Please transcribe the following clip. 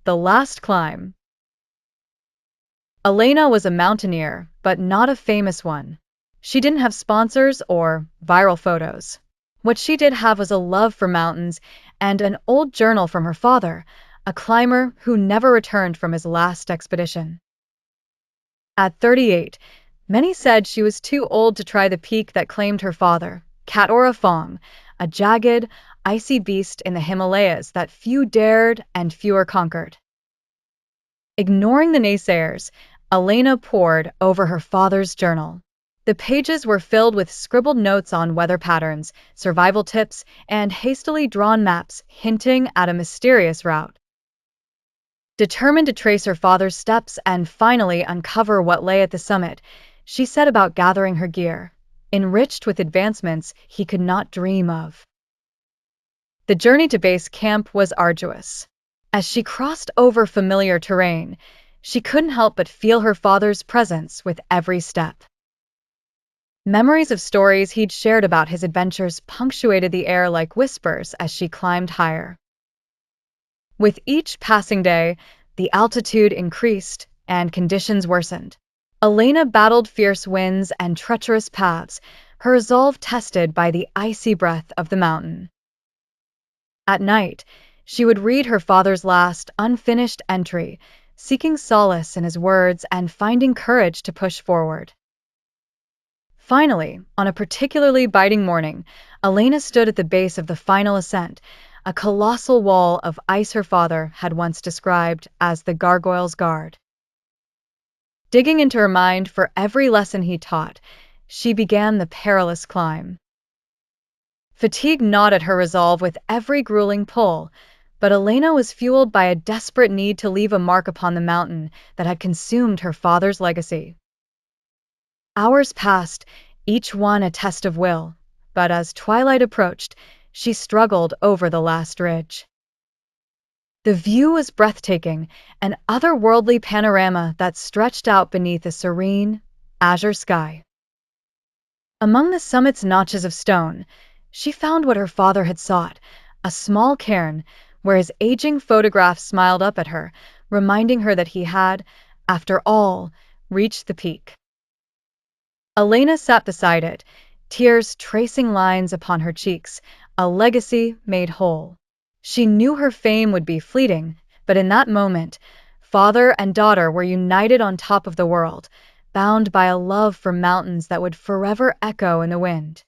The Last Climb. Elena was a mountaineer, but not a famous one. She didn't have sponsors or viral photos. What she did have was a love for mountains and an old journal from her father, a climber who never returned from his last expedition. At 38, many said she was too old to try the peak that claimed her father, Katora Fong, a jagged, icy beast in the Himalayas that few dared and fewer conquered. Ignoring the naysayers, Elena pored over her father's journal. The pages were filled with scribbled notes on weather patterns, survival tips, and hastily drawn maps hinting at a mysterious route. Determined to trace her father's steps and finally uncover what lay at the summit, she set about gathering her gear, enriched with advancements he could not dream of. The journey to base camp was arduous. As she crossed over familiar terrain, she couldn't help but feel her father's presence with every step. Memories of stories he'd shared about his adventures punctuated the air like whispers as she climbed higher. With each passing day, the altitude increased and conditions worsened. Elena battled fierce winds and treacherous paths, her resolve tested by the icy breath of the mountain. At night, she would read her father's last, unfinished entry, seeking solace in his words and finding courage to push forward. Finally, on a particularly biting morning, Elena stood at the base of the final ascent, a colossal wall of ice her father had once described as the Gargoyle's Guard. Digging into her mind for every lesson he taught, she began the perilous climb. Fatigue gnawed at her resolve with every grueling pull, but Elena was fueled by a desperate need to leave a mark upon the mountain that had consumed her father's legacy. Hours passed, each one a test of will, but as twilight approached, she struggled over the last ridge. The view was breathtaking, an otherworldly panorama that stretched out beneath a serene, azure sky. Among the summit's notches of stone, she found what her father had sought, a small cairn where his aging photograph smiled up at her, reminding her that he had, after all, reached the peak. Elena sat beside it, tears tracing lines upon her cheeks, a legacy made whole. She knew her fame would be fleeting, but in that moment, father and daughter were united on top of the world, bound by a love for mountains that would forever echo in the wind.